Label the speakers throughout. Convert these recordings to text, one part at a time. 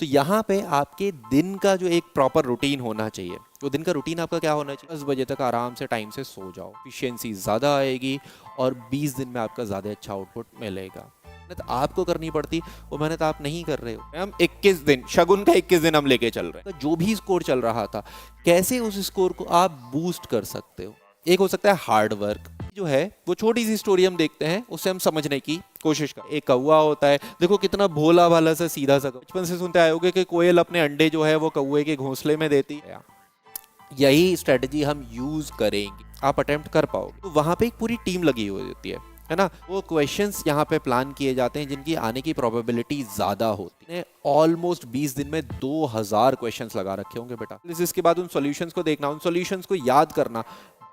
Speaker 1: तो यहाँ पे आपके दिन का जो एक प्रॉपर रूटीन होना चाहिए, वो दिन का रूटीन आपका क्या होना चाहिए, 10 बजे तक आराम से टाइम से सो जाओ, एफिशिएंसी ज़्यादा आएगी और 20 दिन में आपका ज़्यादा अच्छा आउटपुट मिलेगा। मेहनत आपको करनी पड़ती, वो मेहनत आप नहीं कर रहे हो। हम 21 दिन, शगुन का 21 दिन हम लेके चल रहे हैं, तो जो भी स्कोर चल रहा था कैसे उस स्कोर को आप बूस्ट कर सकते हो। एक हो सकता है हार्ड वर्क, जो है वो छोटी सी स्टोरी हम देखते हैं, उससे हम समझने की कोशिश कर। एक कौवा होता है, देखो कितना भोला भाला सा सीधा सा, बचपन से सुनते आए होगे कि कोयल अपने अंडे जो है वो कौवे के घोंसले में देती है। यही स्ट्रेटजी हम यूज करेंगे, आप अटेम्प्ट कर पाओगे। तो वहां पे एक पूरी टीम लगी हुई होती है ना। वो क्वेश्चंस यहाँ पे प्लान किए जाते हैं जिनकी आने की प्रोबेबिलिटी ज्यादा होती है। ऑलमोस्ट 20 दिन में 2000 क्वेश्चंस लगा रखे होंगे बेटा। इसके बाद उन सॉल्यूशंस को देखना, उन सॉल्यूशंस को याद करना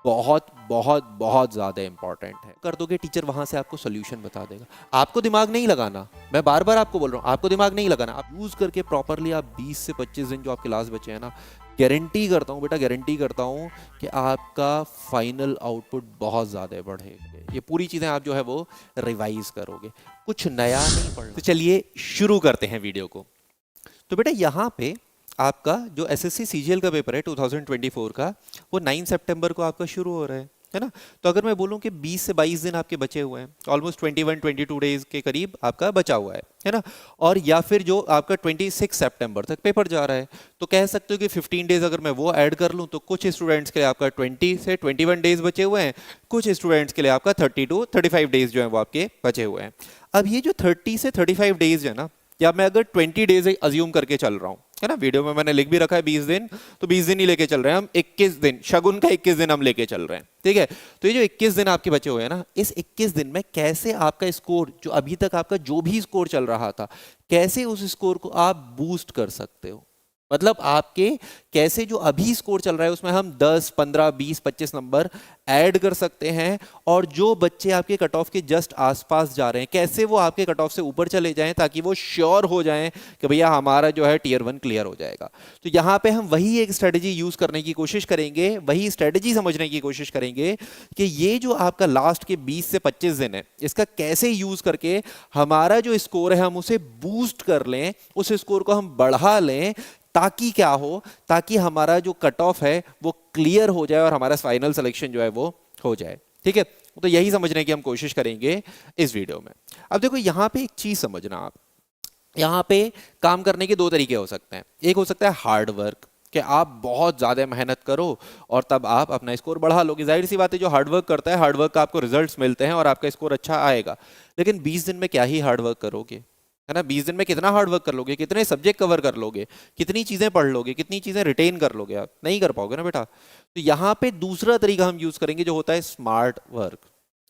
Speaker 1: बहुत बहुत बहुत ज्यादा इंपॉर्टेंट है। कर दोगे, टीचर वहां से आपको सॉल्यूशन बता देगा। आपको दिमाग नहीं लगाना, मैं बार बार आपको बोल रहा हूँ, आपको दिमाग नहीं लगाना। आप यूज करके प्रॉपरली आप 20 से 25 दिन जो आपके लास्ट बचे हैं ना, गारंटी करता हूँ बेटा, गारंटी करता हूँ कि आपका फाइनल आउटपुट बहुत ज़्यादा बढ़ेगा। ये पूरी चीज़ें आप जो है वो रिवाइज करोगे, कुछ नया नहीं पढ़ना। तो चलिए शुरू करते हैं वीडियो को। तो बेटा यहाँ पे आपका जो एसएससी सीजीएल का पेपर है 2024 का, वो 9 सितंबर को आपका शुरू हो रहा है ना। तो अगर मैं बोलूं कि 20 से 22 दिन आपके बचे हुए हैं, ऑलमोस्ट 21-22 डेज के करीब आपका बचा हुआ है ना। और या फिर जो आपका 26 सितंबर तक पेपर जा रहा है, तो कह सकते हो कि 15 डेज अगर मैं वो ऐड कर लूं, तो कुछ स्टूडेंट्स के लिए आपका 20 से 21 डेज बचे हुए हैं, कुछ स्टूडेंट्स के लिए आपका 30 to 35 डेज जो है वो आपके बचे हुए हैं। अब ये जो 30 से 35 डेज है ना, या मैं अगर 20 डेज अज्यूम करके चल रहा हूँ, है ना, वीडियो में मैंने लिख भी रखा है 20 दिन, तो 20 दिन ही लेके चल रहे हैं हम। 21 दिन, शगुन का 21 दिन हम लेके चल रहे हैं, ठीक है। तो ये जो 21 दिन आपके बचे हुए हैं ना, इस 21 दिन में कैसे आपका स्कोर, जो अभी तक आपका जो भी स्कोर चल रहा था, कैसे उस स्कोर को आप बूस्ट कर सकते हो। मतलब आपके कैसे जो अभी स्कोर चल रहा है उसमें हम 10, 15, 20, 25 नंबर ऐड कर सकते हैं, और जो बच्चे आपके कट ऑफ के जस्ट आसपास जा रहे हैं, कैसे वो आपके कट ऑफ से ऊपर चले जाएं, ताकि वो श्योर हो जाएं कि भैया हमारा जो है टियर 1 क्लियर हो जाएगा। तो यहाँ पे हम वही एक स्ट्रेटजी यूज करने की कोशिश करेंगे, वही स्ट्रेटजी समझने की कोशिश करेंगे कि ये जो आपका लास्ट के 20 से 25 दिन है, इसका कैसे यूज करके हमारा जो स्कोर है हम उसे बूस्ट कर लें, उस स्कोर को हम बढ़ा लें, ताकि क्या हो, ताकि हमारा जो कट ऑफ है वो क्लियर हो जाए और हमारा फाइनल सिलेक्शन जो है वो हो जाए, ठीक है। तो यही समझने की हम कोशिश करेंगे इस वीडियो में। अब देखो यहाँ पे एक चीज समझना, आप यहाँ पे काम करने के दो तरीके हो सकते हैं। एक हो सकता है हार्ड वर्क, कि आप बहुत ज्यादा मेहनत करो और तब आप अपना स्कोर बढ़ा लोगे। जाहिर सी बात है, जो हार्ड वर्क करता है, हार्ड वर्क का आपको रिजल्ट्स मिलते हैं और आपका स्कोर अच्छा आएगा। लेकिन 20 दिन में क्या ही हार्ड वर्क करोगे, है ना। 20 दिन में कितना हार्ड वर्क कर लोगे, कितने सब्जेक्ट कवर कर लोगे, कितनी चीजें पढ़ लोगे, कितनी चीजें रिटेन कर लोगे, आप नहीं कर पाओगे ना बेटा। तो यहाँ पे दूसरा तरीका हम यूज करेंगे जो होता है स्मार्ट वर्क,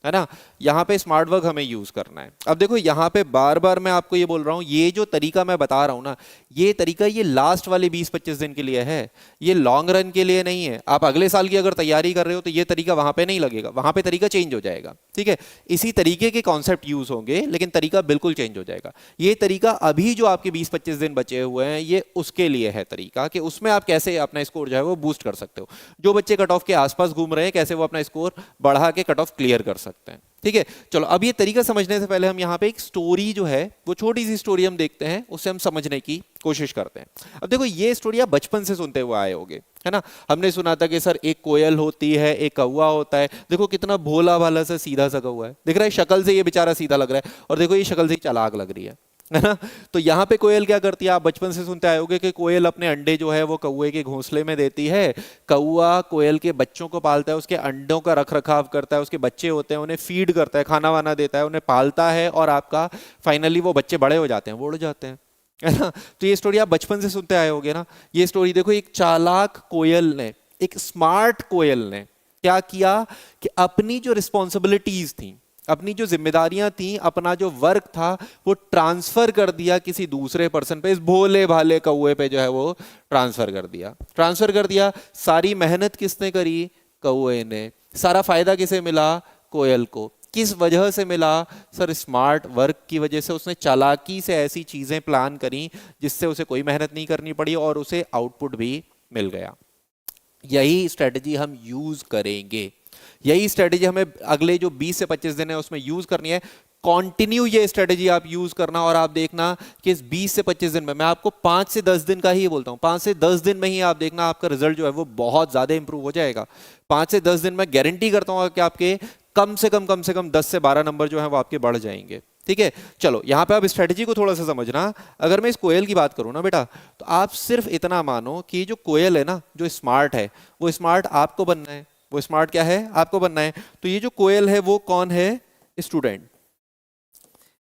Speaker 1: है ना। यहाँ पे स्मार्ट वर्क हमें यूज करना है। अब देखो यहाँ पे बार बार मैं आपको ये बोल रहा हूँ, ये जो तरीका मैं बता रहा हूँ ना, ये तरीका ये लास्ट वाले 20-25 दिन के लिए है, ये लॉन्ग रन के लिए नहीं है। आप अगले साल की अगर तैयारी कर रहे हो तो ये तरीका वहां पे नहीं लगेगा, वहां पे तरीका चेंज हो जाएगा, ठीक है। इसी तरीके के कॉन्सेप्ट यूज होंगे लेकिन तरीका बिल्कुल चेंज हो जाएगा। ये तरीका अभी जो आपके 20-25 दिन बचे हुए हैं, ये उसके लिए है तरीका, कि उसमें आप कैसे अपना स्कोर जो है वो बूस्ट कर सकते हो। जो बच्चे कट ऑफ के आसपास घूम रहे हैं, कैसे वो अपना स्कोर बढ़ा के कट ऑफ क्लियर कर सकते हैं, ठीक है। चलो अब ये तरीका समझने से पहले हम यहाँ पे एक स्टोरी जो है वो छोटी सी स्टोरी हम देखते हैं, उससे हम समझने की कोशिश करते हैं। अब देखो ये स्टोरी आप बचपन से सुनते हुए आए होगे, है ना। हमने सुना था कि सर एक कोयल होती है, एक कौवा होता है, देखो कितना भोला भाला सा सीधा सा कौवा है, दिख रहा है, शक्ल से ये बेचारा सीधा लग रहा है, और देखो ये शक्ल से चालाक लग रही है ना। तो यहाँ पे कोयल क्या करती है, आप बचपन से सुनते आए होगे कि कोयल अपने अंडे जो है वो कौवे के घोंसले में देती है। कौवा कोयल के बच्चों को पालता है, उसके अंडों का रख रखाव करता है, उसके बच्चे होते हैं उन्हें फीड करता है, खाना वाना देता है, उन्हें पालता है, और आपका फाइनली वो बच्चे बड़े हो जाते हैं, वो उड़ जाते हैं, है ना। तो ये स्टोरी आप बचपन से सुनते आए होगे ना। ये स्टोरी देखो, एक चालाक कोयल ने, एक स्मार्ट कोयल ने क्या किया कि अपनी जो रिस्पॉन्सिबिलिटीज थी, अपनी जो जिम्मेदारियां थी, अपना जो वर्क था, वो ट्रांसफर कर दिया किसी दूसरे पर्सन पे, इस भोले भाले कौवे पे जो है वो ट्रांसफर कर दिया। सारी मेहनत किसने करी, कौवे ने। सारा फायदा किसे मिला, कोयल को। किस वजह से मिला, सर स्मार्ट वर्क की वजह से। उसने चालाकी से ऐसी चीजें प्लान करी जिससे उसे कोई मेहनत नहीं करनी पड़ी और उसे आउटपुट भी मिल गया। यही स्ट्रेटजी हम यूज करेंगे, यही स्ट्रेटजी हमें अगले जो 20 से 25 दिन है उसमें यूज करनी है। कंटिन्यू ये स्ट्रेटेजी आप यूज करना और आप देखना कि इस 20 से 25 दिन में, मैं आपको 5 से 10 दिन का ही बोलता हूँ, 5 से 10 दिन में ही आप देखना आपका रिजल्ट जो है वो बहुत ज्यादा इंप्रूव हो जाएगा। 5 से 10 दिन में गारंटी करता हूँ कि आपके कम से कम 10 से 12 नंबर जो है वो आपके बढ़ जाएंगे। ठीक है, चलो यहाँ पे आप स्ट्रेटेजी को थोड़ा सा समझना। अगर मैं इस कोयल की बात करूँ ना बेटा, तो आप सिर्फ इतना मानो कि जो कोयल है ना, जो स्मार्ट है, वो स्मार्ट आपको बनना है। वो स्मार्ट क्या है? आपको बनना है। तो ये जो कोयल है वो कौन है? स्टूडेंट।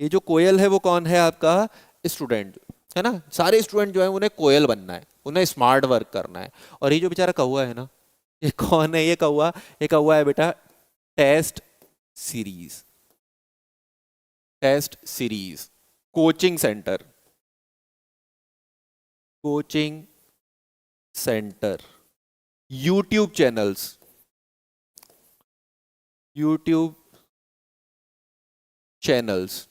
Speaker 1: ये जो कोयल है वो कौन है? आपका स्टूडेंट, है ना। सारे स्टूडेंट जो है उन्हें कोयल बनना है, उन्हें स्मार्ट वर्क करना है। और ये जो बेचारा कौवा है ना, ये कौन है? ये कौवा, ये कौवा है बेटा test series. Test series, coaching centre, coaching centre, YouTube channels, YouTube channels.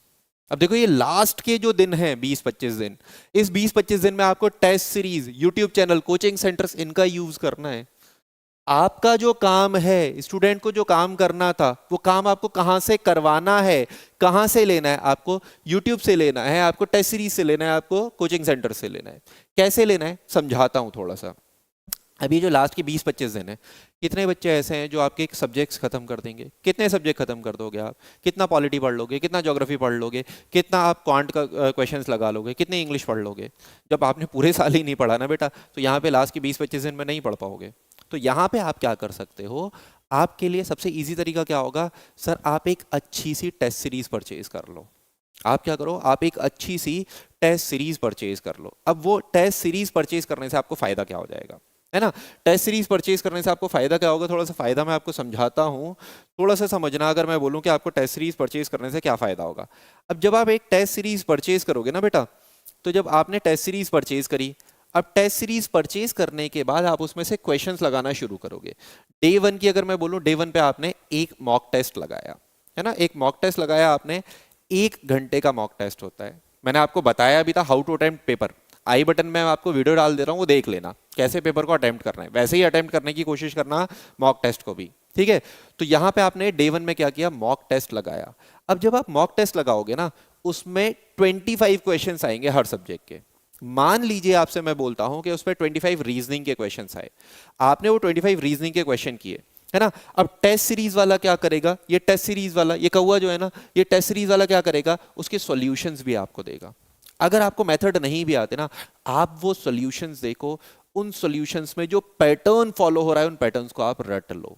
Speaker 1: अब देखो ये लास्ट के जो दिन हैं 20-25 दिन, इस 20-25 दिन में आपको test series, YouTube channel, coaching centres, इनका यूज करना है। आपका जो काम है, स्टूडेंट को जो काम करना था, वो काम आपको कहां से करवाना है, कहां से लेना है? आपको यूट्यूब से लेना है, आपको टेस्ट सीरीज से लेना है, आपको कोचिंग सेंटर से लेना है। कैसे लेना है समझाता हूं थोड़ा सा। अभी जो लास्ट के 20-25 दिन है, कितने बच्चे ऐसे हैं जो आपके सब्जेक्ट्स खत्म कर देंगे? कितने सब्जेक्ट खत्म कर दोगे आप? कितना पॉलिटी पढ़ लोगे? कितना ज्योग्राफी पढ़ लोगे? कितना आप क्वांट का क्वेश्चंस लगा लोगे? कितने इंग्लिश पढ़ लोगे? जब आपने पूरे साल ही नहीं पढ़ा ना बेटा, तो यहाँ पे लास्ट के 20-25 दिन में नहीं पढ़ पाओगे। तो यहाँ पे आप क्या कर सकते हो? आपके लिए सबसे ईजी तरीका क्या होगा? सर आप एक अच्छी सी टेस्ट सीरीज परचेज कर लो। आप क्या करो? आप एक अच्छी सी टेस्ट सीरीज परचेज कर लो। अब वो टेस्ट सीरीज परचेज करने से आपको फायदा क्या हो जाएगा, है ना। टेस्ट सीरीज परचेज करने से आपको फायदा क्या होगा? थोड़ा सा फायदा मैं आपको समझाता हूँ, थोड़ा सा समझना। अगर मैं बोलूँ कि आपको टेस्ट सीरीज परचेज करने से क्या फायदा होगा। अब जब आप एक टेस्ट सीरीज परचेज करोगे ना बेटा, तो जब आपने टेस्ट सीरीज परचेज करी, अब टेस्ट सीरीज परचेज करने के बाद आप उसमें से क्वेश्चंस लगाना शुरू करोगे। डे 1 की अगर मैं बोलूँ, डे 1 पे आपने एक मॉक टेस्ट लगाया, है ना। एक मॉक टेस्ट लगाया आपने, 1 घंटे का मॉक टेस्ट होता है। मैंने आपको बताया भी था how to attempt paper. I button में मैं आपको वीडियो डाल दे रहा हूँ, वो देख लेना कैसे पेपर को अटेम्प्ट करना है। वैसे ही अटेम्प्ट करने की कोशिश करना मॉक टेस्ट को भी, ठीक है। तो यहाँ पे आपने डे 1 में क्या किया? मॉक टेस्ट लगाया। अब जब आप मॉक टेस्ट लगाओगे ना, उसमें 25 क्वेश्चन आएंगे हर सब्जेक्ट के। मान लीजिए आपसे मैं बोलता हूं कि उसमें 25 रीजनिंग के क्वेश्चंस आए, आपने वो 25 रीजनिंग के क्वेश्चन किए, है ना। अब टेस्ट सीरीज वाला क्या करेगा? ये टेस्ट सीरीज वाला, ये कौवा जो है ना, ये टेस्ट सीरीज वाला क्या करेगा? उसके सॉल्यूशंस भी आपको देगा। अगर आपको मेथड नहीं भी आते ना, आप वो सॉल्यूशंस देखो, उन सॉल्यूशंस में जो पैटर्न फॉलो हो रहा है, उन पैटर्न्स को आप रट लो,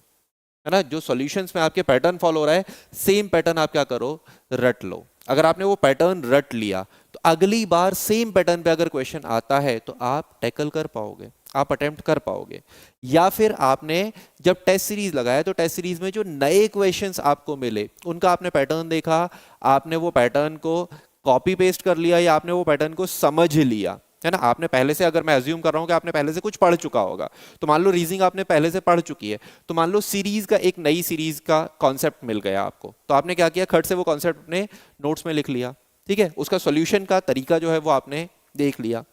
Speaker 1: है ना। जो सॉल्यूशंस में आपके पैटर्न फॉलो हो रहा है, सेम पैटर्न आप क्या करो? रट लो। अगर आपने वो पैटर्न रट लिया, तो अगली बार सेम पैटर्न पे अगर क्वेश्चन आता है तो आप टैकल कर पाओगे, आप अटेम्प्ट कर पाओगे। या फिर आपने जब टेस्ट सीरीज लगाया, तो टेस्ट सीरीज में जो नए क्वेश्चंस आपको मिले, उनका आपने पैटर्न देखा, आपने वो पैटर्न को कॉपी पेस्ट कर लिया, या आपने वो पैटर्न को समझ लिया, है ना। आपने पहले से, अगर मैं अज्यूम कर रहा हूं कि आपने पहले से कुछ पढ़ चुका होगा, तो मान लो रीजनिंग आपने पहले से पढ़ चुकी है, तो मान लो सीरीज का, एक नई सीरीज का कॉन्सेप्ट मिल गया आपको, तो आपने क्या किया? खट से वो कॉन्सेप्ट अपने नोट्स में लिख लिया, ठीक है। उसका सॉल्यूशन का तरीका जो है वो आपने देख लिया।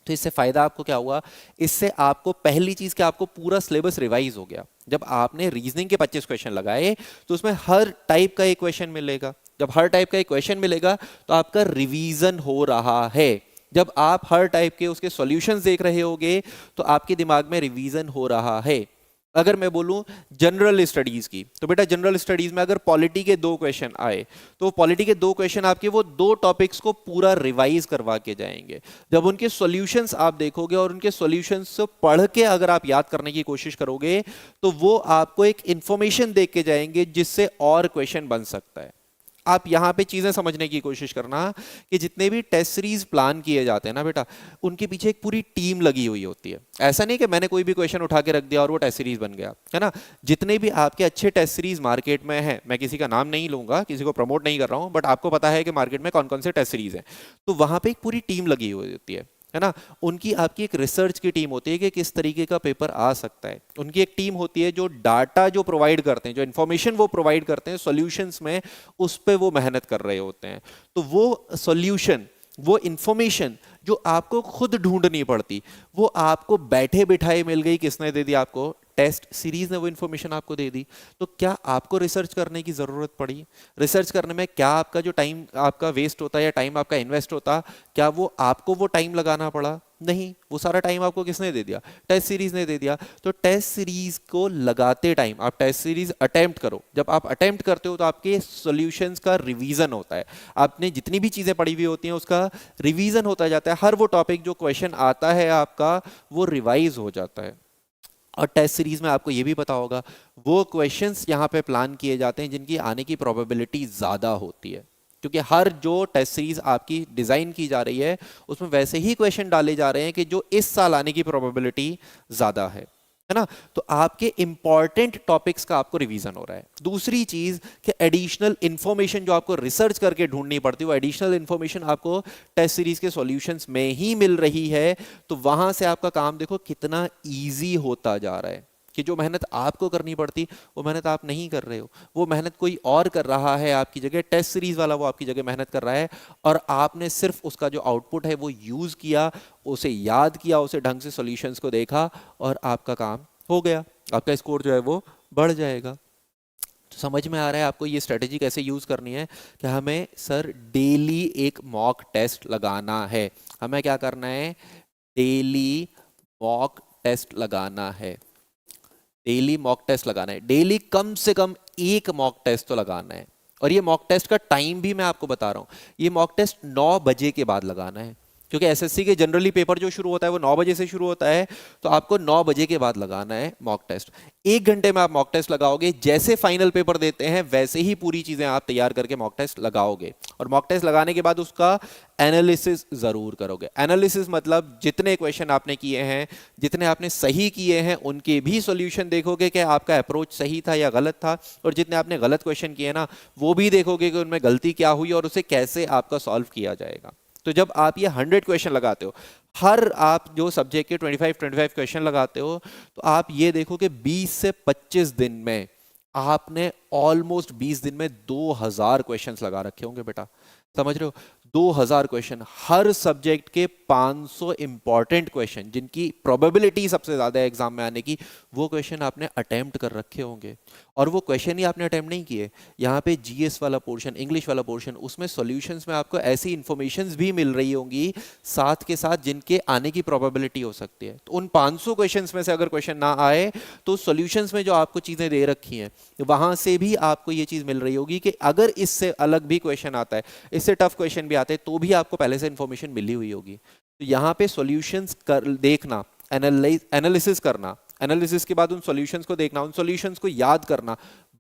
Speaker 1: तो इससे फायदा आपको क्या हुआ? इससे आपको पहली चीज कि आपको पूरा सिलेबस रिवाइज हो गया। जब आपने रीजनिंग के 25 क्वेश्चन लगाए, तो उसमें हर टाइप का एक क्वेश्चन मिलेगा। जब हर टाइप का एक क्वेश्चन मिलेगा, तो आपका रिवीजन हो रहा है। जब आप हर टाइप के उसके सॉल्यूशंस देख रहे होगे, तो आपके दिमाग में रिवीजन हो रहा है। अगर मैं बोलूं जनरल स्टडीज की, तो बेटा जनरल स्टडीज में अगर पॉलिटी के 2 क्वेश्चन आए, तो पॉलिटी के 2 क्वेश्चन आपके वो 2 टॉपिक्स को पूरा रिवाइज करवा के जाएंगे। जब उनके सॉल्यूशंस आप देखोगे और उनके सॉल्यूशंस को पढ़ के अगर आप याद करने की कोशिश करोगे, तो वो आपको एक इंफॉर्मेशन देख के जाएंगे जिससे और क्वेश्चन बन सकता है। आप यहाँ पे चीजें समझने की कोशिश करना कि जितने भी टेस्ट सीरीज प्लान किए जाते हैं ना बेटा, उनके पीछे एक पूरी टीम लगी हुई होती है। ऐसा नहीं कि मैंने कोई भी क्वेश्चन उठा के रख दिया और वो टेस्ट सीरीज बन गया, है ना। जितने भी आपके अच्छे टेस्ट सीरीज मार्केट में हैं, मैं किसी का नाम नहीं लूंगा, किसी को प्रमोट नहीं कर रहा हूं, बट आपको पता है कि मार्केट में कौन कौन से टेस्ट सीरीज हैं, तो वहां पे एक पूरी टीम लगी हुई होती है ना। उनकी आपकी एक रिसर्च की टीम होती है कि किस तरीके का पेपर आ सकता है। उनकी एक टीम होती है जो डाटा जो प्रोवाइड करते हैं, जो इन्फॉर्मेशन वो प्रोवाइड करते हैं सॉल्यूशंस में, उस पे वो मेहनत कर रहे होते हैं। तो वो सॉल्यूशन, वो इंफॉर्मेशन जो आपको खुद ढूंढनी पड़ती, वो आपको बैठे बिठाए मिल गई। किसने दे दी आपको? टेस्ट सीरीज ने वो इन्फॉर्मेशन आपको दे दी, तो क्या आपको रिसर्च करने की ज़रूरत पड़ी? रिसर्च करने में क्या आपका जो टाइम आपका वेस्ट होता है या टाइम आपका इन्वेस्ट होता, क्या वो आपको वो टाइम लगाना पड़ा? नहीं, वो सारा टाइम आपको किसने दे दिया? टेस्ट सीरीज ने दे दिया। तो टेस्ट सीरीज को लगाते टाइम आप टेस्ट सीरीज अटेम्प्ट करो। जब आप अटेम्प्ट करते हो तो आपके सॉल्यूशंस का रिवीजन होता है, आपने जितनी भी चीज़ें पढ़ी हुई होती हैं उसका रिवीजन होता जाता है, हर वो टॉपिक जो क्वेश्चन आता है आपका वो रिवाइज हो जाता है। और टेस्ट सीरीज में आपको ये भी पता होगा वो क्वेश्चंस यहाँ पे प्लान किए जाते हैं जिनकी आने की प्रोबेबिलिटी ज़्यादा होती है, क्योंकि हर जो टेस्ट सीरीज आपकी डिज़ाइन की जा रही है उसमें वैसे ही क्वेश्चन डाले जा रहे हैं कि जो इस साल आने की प्रोबेबिलिटी ज़्यादा है ना। तो आपके इंपॉर्टेंट टॉपिक्स का आपको रिवीजन हो रहा है। दूसरी चीज कि एडिशनल इंफॉर्मेशन जो आपको रिसर्च करके ढूंढनी पड़ती है वो एडिशनल इंफॉर्मेशन आपको टेस्ट सीरीज के सॉल्यूशंस में ही मिल रही है, तो वहां से आपका काम देखो कितना इजी होता जा रहा है कि जो मेहनत आपको करनी पड़ती वो मेहनत आप नहीं कर रहे हो, वो मेहनत कोई और कर रहा है आपकी जगह, टेस्ट सीरीज वाला वो आपकी जगह मेहनत कर रहा है और आपने सिर्फ उसका जो आउटपुट है वो यूज किया, उसे याद किया, उसे ढंग से सॉल्यूशंस को देखा और आपका काम हो गया, आपका स्कोर जो है वो बढ़ जाएगा। तो समझ में आ रहा है आपको ये स्ट्रेटेजी कैसे यूज करनी है कि हमें सर डेली एक मॉक टेस्ट लगाना है। हमें क्या करना है? डेली मॉक टेस्ट लगाना है। डेली मॉक टेस्ट लगाना है, डेली कम से कम एक मॉक टेस्ट तो लगाना है। और ये मॉक टेस्ट का टाइम भी मैं आपको बता रहा हूँ, ये मॉक टेस्ट 9 बजे के बाद लगाना है, क्योंकि एसएससी के जनरली पेपर जो शुरू होता है वो 9 बजे से शुरू होता है, तो आपको 9 बजे के बाद लगाना है मॉक टेस्ट। 1 घंटे में आप मॉक टेस्ट लगाओगे, जैसे फाइनल पेपर देते हैं वैसे ही पूरी चीजें आप तैयार करके मॉक टेस्ट लगाओगे। और मॉक टेस्ट लगाने के बाद उसका एनालिसिस जरूर करोगे। एनालिसिस मतलब जितने क्वेश्चन आपने किए हैं, जितने आपने सही किए हैं उनके भी सॉल्यूशन देखोगे कि आपका अप्रोच सही था या गलत था, और जितने आपने गलत क्वेश्चन किए ना वो भी देखोगे कि उनमें गलती क्या हुई और उसे कैसे आपका सॉल्व किया जाएगा। तो जब आप ये 100 क्वेश्चन लगाते हो, हर आप जो सब्जेक्ट के 25 क्वेश्चन लगाते हो, तो आप ये देखो कि 20 से 25 दिन में आपने ऑलमोस्ट 20 दिन में 2000 क्वेश्चंस लगा रखे होंगे बेटा। समझ रहे हो? 2000 क्वेश्चन, हर सब्जेक्ट के 500 इंपॉर्टेंट क्वेश्चन जिनकी प्रोबेबिलिटी सबसे ज्यादा है एग्जाम में आने की, वो क्वेश्चन आपने अटेम्प्ट कर रखे होंगे। और वो क्वेश्चन ही आपने अटेम्प्ट नहीं किए, यहाँ पे जीएस वाला पोर्शन, इंग्लिश वाला पोर्शन, उसमें सॉल्यूशंस में आपको ऐसी इंफॉर्मेशंस भी मिल रही होंगी साथ के साथ जिनके आने की प्रोबेबिलिटी हो सकती है। तो उन 500 क्वेश्चंस में से अगर क्वेश्चन ना आए तो सॉल्यूशंस में जो आपको चीजें दे रखी हैं वहां से भी आपको ये चीज मिल रही होगी कि अगर इससे अलग भी क्वेश्चन आता है, इससे टफ क्वेश्चन भी आते हैं, तो भी आपको पहले से इंफॉर्मेशन मिली हुई होगी। तो यहाँ पे सॉल्यूशंस कर देखना, एनालिसिस करना, एनालिसिस के बाद उन सॉल्यूशंस को देखना, उन सॉल्यूशंस को याद करना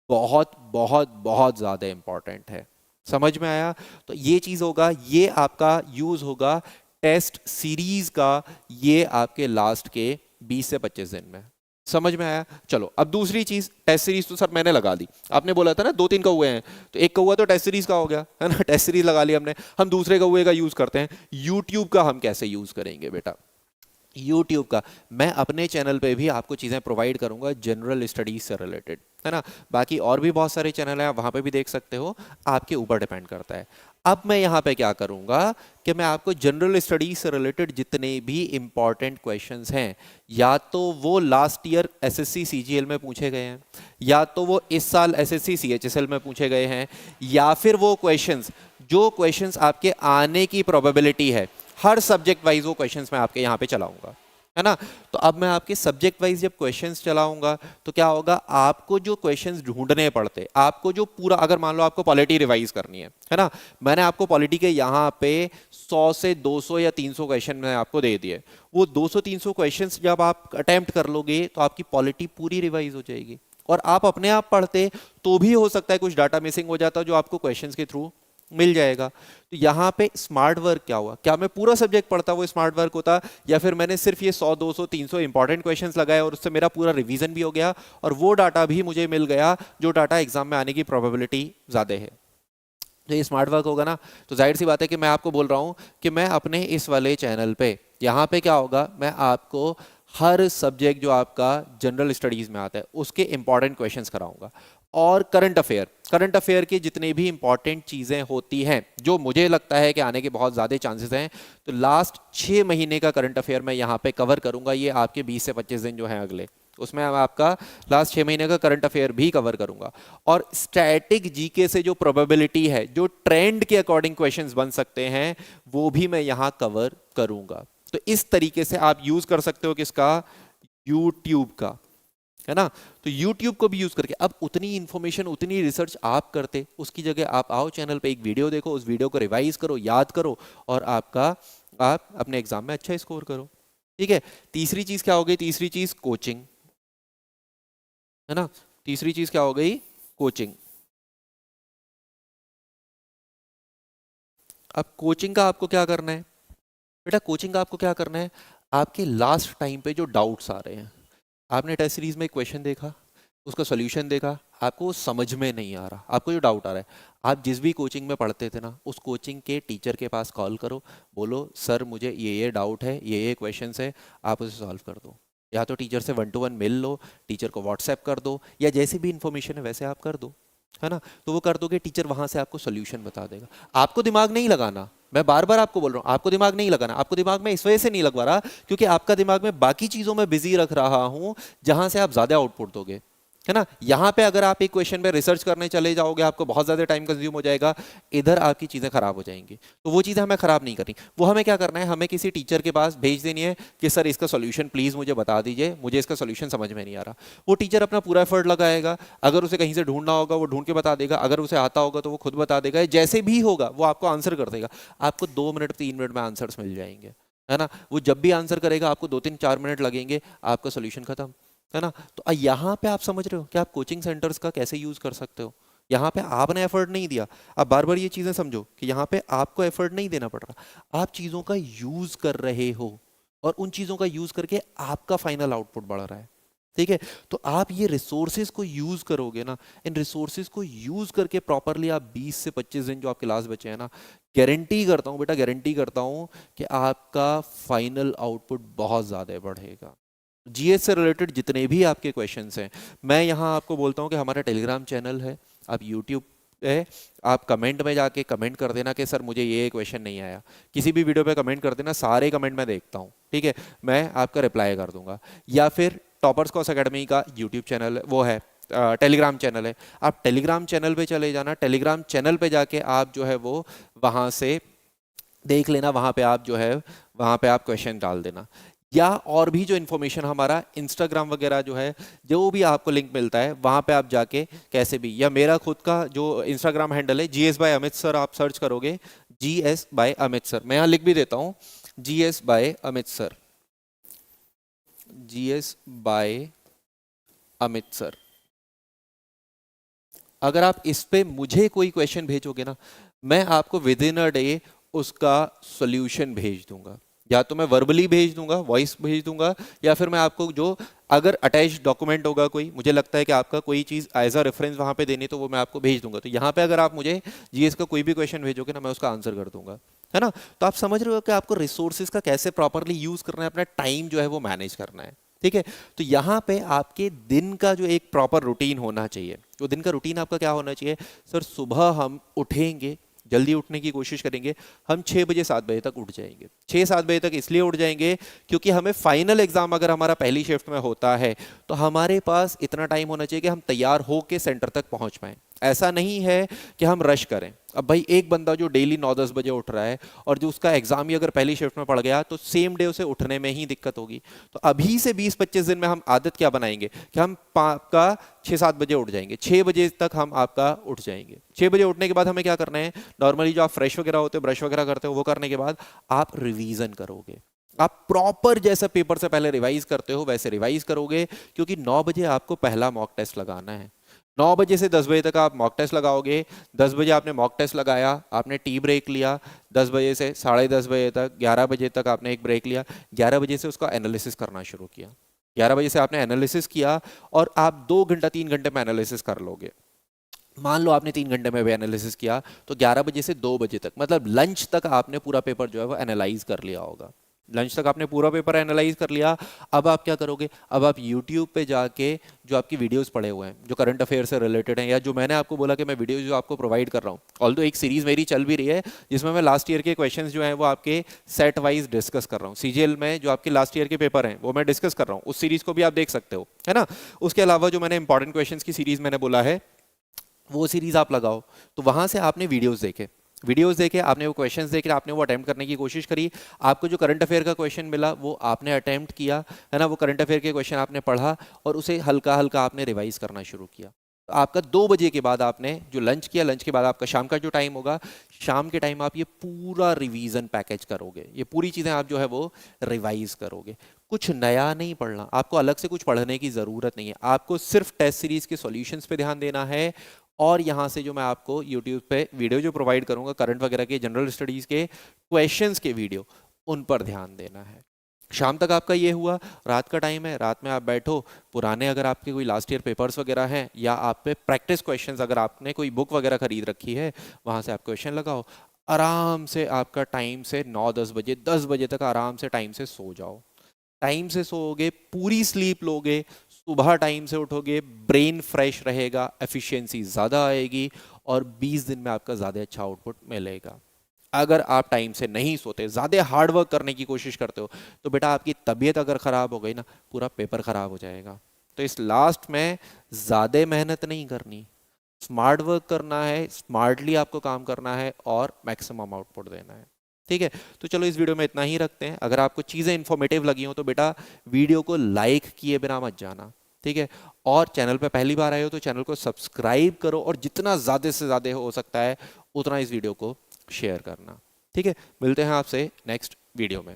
Speaker 1: बहुत बहुत बहुत ज्यादा इंपॉर्टेंट है। समझ में आया? तो ये चीज होगा, ये आपका यूज होगा टेस्ट सीरीज का, ये आपके लास्ट के 20 से 25 दिन में। समझ में आया? चलो अब दूसरी चीज, टेस्ट सीरीज तो सर मैंने लगा दी, आपने बोला था ना 2-3 कौवे हैं, तो एक कौवा तो टेस्ट सीरीज का हो गया है ना, टेस्ट सीरीज लगा ली हमने। हम दूसरे कौवे का यूज करते हैं, यूट्यूब का हम कैसे यूज करेंगे बेटा? यूट्यूब का मैं अपने चैनल पे भी आपको चीज़ें प्रोवाइड करूंगा जनरल स्टडीज से रिलेटेड, है ना। बाकी और भी बहुत सारे चैनल हैं, आप वहाँ पे भी देख सकते हो, आपके ऊपर डिपेंड करता है। अब मैं यहाँ पे क्या करूँगा कि मैं आपको जनरल स्टडीज से रिलेटेड जितने भी इंपॉर्टेंट क्वेश्चंस हैं, या तो वो लास्ट ईयर एसएससी सीजीएल में पूछे गए हैं, या तो वो इस साल एसएससी सीएचएसएल में पूछे गए हैं, या फिर वो क्वेश्चंस जो क्वेश्चंस आपके आने की प्रोबेबिलिटी है, हर सब्जेक्ट वाइज वो क्वेश्चंस मैं आपके यहाँ पे चलाऊंगा, है ना। तो अब मैं आपके सब्जेक्ट वाइज जब क्वेश्चंस चलाऊंगा तो क्या होगा, आपको जो क्वेश्चंस ढूंढने पड़ते, आपको जो पूरा, अगर मान लो आपको पॉलिटी रिवाइज करनी है ना, मैंने आपको पॉलिटी के यहाँ पे 100 से 200 या 300 क्वेश्चन मैंने आपको दे दिए। वो 200-300 क्वेश्चंस जब आप अटेम्प्ट कर लोगे तो आपकी पॉलिटी पूरी रिवाइज हो जाएगी। और आप अपने आप पढ़ते तो भी हो सकता है कुछ डाटा मिसिंग हो जाता जो आपको क्वेश्चंस के थ्रू मिल जाएगा। तो यहाँ पे स्मार्ट वर्क क्या हुआ, क्या मैं पूरा सब्जेक्ट पढ़ता वो स्मार्ट वर्क होता, या फिर मैंने सिर्फ ये 100, 200, 300 इंपॉर्टेंट क्वेश्चंस लगाए और उससे मेरा पूरा रिवीजन भी हो गया और वो डाटा भी मुझे मिल गया जो डाटा एग्जाम में आने की प्रोबेबिलिटी ज्यादा है। तो ये स्मार्ट वर्क होगा ना। तो जाहिर सी बात है कि मैं आपको बोल रहा हूँ कि मैं अपने इस वाले चैनल पे, यहाँ पे क्या होगा, मैं आपको हर सब्जेक्ट जो आपका जनरल स्टडीज में आता है उसके इंपॉर्टेंट क्वेश्चंस कराऊंगा, और करंट अफेयर के जितने भी इंपॉर्टेंट चीज़ें होती हैं जो मुझे लगता है कि आने के बहुत ज़्यादा चांसेस हैं, तो लास्ट 6 महीने का करंट अफेयर मैं यहाँ पे कवर करूँगा। ये आपके 20 से 25 दिन जो हैं अगले, उसमें मैं आपका लास्ट 6 महीने का करंट अफेयर भी कवर करूंगा। और स्टैटिक जीके से जो प्रोबेबिलिटी है, जो ट्रेंड के अकॉर्डिंग क्वेश्चंस बन सकते हैं, वो भी मैं यहां कवर करूंगा। तो इस तरीके से आप यूज कर सकते हो किसका, यूट्यूब का, है ना। तो YouTube को भी यूज करके अब उतनी इंफॉर्मेशन, उतनी रिसर्च आप करते, उसकी जगह आप आओ चैनल पे, एक वीडियो देखो, उस वीडियो को रिवाइज करो, याद करो, और आप अपने एग्जाम में अच्छा स्कोर करो। ठीक है। तीसरी चीज क्या हो गई, तीसरी चीज कोचिंग, है ना। तीसरी चीज क्या हो गई, कोचिंग। अब कोचिंग का आपको क्या करना है बेटा, कोचिंग का आपको क्या करना है, आपके लास्ट टाइम पे जो डाउट्स आ रहे हैं, आपने टेस्ट सीरीज में एक क्वेश्चन देखा, उसका सॉल्यूशन देखा, आपको वो समझ में नहीं आ रहा, आपको जो डाउट आ रहा है, आप जिस भी कोचिंग में पढ़ते थे ना, उस कोचिंग के टीचर के पास कॉल करो, बोलो सर मुझे ये डाउट है, ये क्वेश्चंस है, आप उसे सॉल्व कर दो। या तो टीचर से 1 to 1 मिल लो, टीचर को व्हाट्सएप कर दो, या जैसी भी इंफॉर्मेशन है वैसे आप कर दो, है ना। तो वो कर दोगे, टीचर वहां से आपको सोल्यूशन बता देगा। आपको दिमाग नहीं लगाना, मैं बार बार आपको बोल रहा हूं, आपको दिमाग नहीं लगाना। आपको दिमाग में इस वजह से नहीं लगवा रहा क्योंकि आपका दिमाग में बाकी चीजों में बिजी रख रहा हूं, जहां से आप ज्यादा आउटपुट दोगे, है ना। यहाँ पे अगर आप एक क्वेश्चन पे रिसर्च करने चले जाओगे, आपको बहुत ज्यादा टाइम कंज्यूम हो जाएगा, इधर आपकी चीजें खराब हो जाएंगी। तो वो चीजें हमें खराब नहीं करनी। वो हमें क्या करना है, हमें किसी टीचर के पास भेज देनी है कि सर इसका सोल्यूशन प्लीज मुझे बता दीजिए, मुझे इसका सोल्यूशन समझ में नहीं आ रहा। वो टीचर अपना पूरा एफर्ट लगाएगा, अगर उसे कहीं से ढूंढना होगा वो ढूंढ के बता देगा, अगर उसे आता होगा तो वो खुद बता देगा, जैसे भी होगा वो आपको आंसर कर देगा। आपको 2 मिनट 3 मिनट में आंसर्स मिल जाएंगे, है ना। वो जब भी आंसर करेगा आपको 2 3 4 मिनट लगेंगे, आपका सोल्यूशन खत्म, है ना। तो यहाँ पे आप समझ रहे हो कि आप कोचिंग सेंटर्स का कैसे यूज कर सकते हो। यहाँ पे आपने एफर्ट नहीं दिया। अब बार बार ये चीजें समझो कि यहाँ पे आपको एफर्ट नहीं देना पड़ रहा, आप चीजों का यूज कर रहे हो और उन चीजों का यूज करके आपका फाइनल आउटपुट बढ़ रहा है। ठीक है। तो आप ये रिसोर्सेज को यूज करोगे ना, इन रिसोर्सेज को यूज करके प्रॉपरली आप 20 से 25 दिन जो आपके लास्ट बचे हैं ना, गारंटी करता हूं बेटा, गारंटी करता हूं कि आपका फाइनल आउटपुट बहुत ज्यादा बढ़ेगा। जीएस से रिलेटेड जितने भी आपके क्वेश्चंस हैं, मैं यहाँ आपको बोलता हूँ कि हमारा टेलीग्राम चैनल है, आप यूट्यूब है, आप कमेंट में जाके कमेंट कर देना कि सर मुझे ये क्वेश्चन नहीं आया, किसी भी वीडियो पे कमेंट कर देना, सारे कमेंट मैं देखता हूँ, ठीक है, मैं आपका रिप्लाई कर दूंगा। या फिर टॉपर्स कॉस अकेडमी का यूट्यूब चैनल वो है, टेलीग्राम चैनल है, आप टेलीग्राम चैनल पे चले जाना, टेलीग्राम चैनल पे जाके आप जो है वो वहाँ से देख लेना, वहाँ पे आप जो है वहाँ पे आप क्वेश्चन डाल देना। या और भी जो इन्फॉर्मेशन हमारा इंस्टाग्राम वगैरह जो है, जो भी आपको लिंक मिलता है वहाँ पे आप जाके कैसे भी, या मेरा खुद का जो इंस्टाग्राम हैंडल है GS by अमित सर, आप सर्च करोगे GS by अमित सर, मैं यहाँ लिख भी देता हूँ GS by Amit sir, GS by Amit sir. अगर आप इस पे मुझे कोई क्वेश्चन भेजोगे ना, मैं आपको विद इन अ डे उसका सॉल्यूशन भेज दूंगा, या तो मैं वर्बली भेज दूंगा, वॉइस भेज दूंगा, या फिर मैं आपको जो अगर अटैच डॉक्यूमेंट होगा कोई, मुझे लगता है कि आपका कोई चीज़ एज अ रेफरेंस वहाँ पे देनी, तो वो मैं आपको भेज दूंगा। तो यहाँ पे अगर आप मुझे जीएस का कोई भी क्वेश्चन भेजोगे ना, मैं उसका आंसर कर दूंगा, है ना। तो आप समझ रहे हो कि आपको रिसोर्सेज का कैसे प्रॉपरली यूज करना है, अपना टाइम जो है वो मैनेज करना है। ठीक है। तो यहाँ पे आपके दिन का जो एक प्रॉपर रूटीन होना चाहिए, वो दिन का रूटीन आपका क्या होना चाहिए, सर सुबह हम उठेंगे, जल्दी उठने की कोशिश करेंगे, हम 6 बजे 7 बजे तक उठ जाएंगे। 6-7 बजे तक इसलिए उठ जाएंगे क्योंकि हमें फाइनल एग्जाम अगर हमारा पहली शिफ्ट में होता है तो हमारे पास इतना टाइम होना चाहिए कि हम तैयार होकर सेंटर तक पहुंच पाएं। ऐसा नहीं है कि हम रश करें। अब भाई एक बंदा जो डेली 9-10 बजे उठ रहा है और जो उसका एग्जाम ही अगर पहली शिफ्ट में पड़ गया तो सेम डे उसे उठने में ही दिक्कत होगी। तो अभी से 20-25 दिन में हम आदत क्या बनाएंगे कि हम आपका 6-7 बजे उठ जाएंगे, 6 बजे तक हम आपका उठ जाएंगे। 6 बजे उठने के बाद हमें क्या करना है, नॉर्मली जो आप फ्रेश वगैरह होते हो, ब्रश वगैरह करते हो, वो करने के बाद आप रिवीजन करोगे। आप प्रॉपर जैसा पेपर से पहले रिवाइज करते हो वैसे रिवाइज करोगे, क्योंकि 9 बजे आपको पहला मॉक टेस्ट लगाना है। 9 बजे से 10 बजे तक आप मॉक टेस्ट लगाओगे। 10 बजे आपने मॉक टेस्ट लगाया, आपने टी ब्रेक लिया, 10 बजे से 10:30 बजे तक, 11 बजे तक आपने एक ब्रेक लिया, 11 बजे से उसका एनालिसिस करना शुरू किया। 11 बजे से आपने एनालिसिस किया और आप 2 घंटा 3 घंटे में एनालिसिस कर लोगे। मान लो आपने 3 घंटे में भी एनालिसिस किया तो 11 बजे से 2 बजे तक, मतलब लंच तक आपने पूरा पेपर जो है वो एनालाइज कर लिया होगा। लंच तक आपने पूरा पेपर एनालाइज कर लिया। अब आप क्या करोगे, अब आप यूट्यूब पे जाके जो आपकी वीडियोस पड़े हुए हैं जो करंट अफेयर से रिलेटेड हैं, या जो मैंने आपको बोला कि मैं वीडियोस जो आपको प्रोवाइड कर रहा हूँ, ऑल्दो एक सीरीज मेरी चल भी रही है जिसमें मैं लास्ट ईयर के क्वेश्चंस जो हैं वो आपके सेट वाइज डिस्कस कर रहा हूँ। सीजीएल में जो आपके लास्ट ईयर के पेपर हैं वो मैं डिस्कस कर रहा हूँ, उस सीरीज को भी आप देख सकते हो, है ना। उसके अलावा जो मैंने इंपॉर्टेंट क्वेश्चन की सीरीज मैंने बोला है वो सीरीज आप लगाओ, तो वहां से आपने वीडियोस देखे, आपने वो क्वेश्चंस देखे, आपने वो अटेम्प्ट करने की कोशिश करी, आपको जो करंट अफेयर का क्वेश्चन मिला वो आपने अटेम्प्ट किया, है ना, वो करंट अफेयर के क्वेश्चन आपने पढ़ा और उसे हल्का हल्का आपने रिवाइज करना शुरू किया। तो आपका 2 बजे के बाद आपने जो लंच किया, लंच के बाद आपका शाम का जो टाइम होगा, शाम के टाइम आप ये पूरा रिवीजन पैकेज करोगे, ये पूरी चीज़ें आप जो है वो रिवाइज करोगे। कुछ नया नहीं पढ़ना, आपको अलग से कुछ पढ़ने की ज़रूरत नहीं है, आपको सिर्फ टेस्ट सीरीज के सॉल्यूशंस पे ध्यान देना है। और यहाँ से जो मैं आपको यूट्यूब पे वीडियो जो प्रोवाइड करूँगा करंट वगैरह के, जनरल स्टडीज़ के क्वेश्चंस के वीडियो, उन पर ध्यान देना है। शाम तक आपका ये हुआ, रात का टाइम है, रात में आप बैठो, पुराने अगर आपके कोई लास्ट ईयर पेपर्स वगैरह हैं या आप पे प्रैक्टिस क्वेश्चंस, अगर आपने कोई बुक वगैरह खरीद रखी है वहाँ से आप क्वेश्चन लगाओ, आराम से आपका टाइम से 9-10 बजे, 10 बजे तक आराम से टाइम से सो जाओ। टाइम से सोओगे, पूरी स्लीप लोगे, सुबह टाइम से उठोगे, ब्रेन फ्रेश रहेगा, एफिशिएंसी ज़्यादा आएगी और 20 दिन में आपका ज़्यादा अच्छा आउटपुट मिलेगा। अगर आप टाइम से नहीं सोते, ज़्यादा हार्ड वर्क करने की कोशिश करते हो, तो बेटा आपकी तबीयत अगर ख़राब हो गई ना, पूरा पेपर ख़राब हो जाएगा। तो इस लास्ट में ज़्यादा मेहनत नहीं करनी, स्मार्ट वर्क करना है, स्मार्टली आपको काम करना है और मैक्सिमम आउटपुट देना है। ठीक है, तो चलो इस वीडियो में इतना ही रखते हैं। अगर आपको चीज़ें इन्फॉर्मेटिव लगी हो तो बेटा वीडियो को लाइक किए बिना मत जाना, ठीक है। और चैनल पे पहली बार आए हो तो चैनल को सब्सक्राइब करो और जितना ज़्यादा से ज़्यादा हो सकता है उतना इस वीडियो को शेयर करना, ठीक है। मिलते हैं आपसे नेक्स्ट वीडियो में।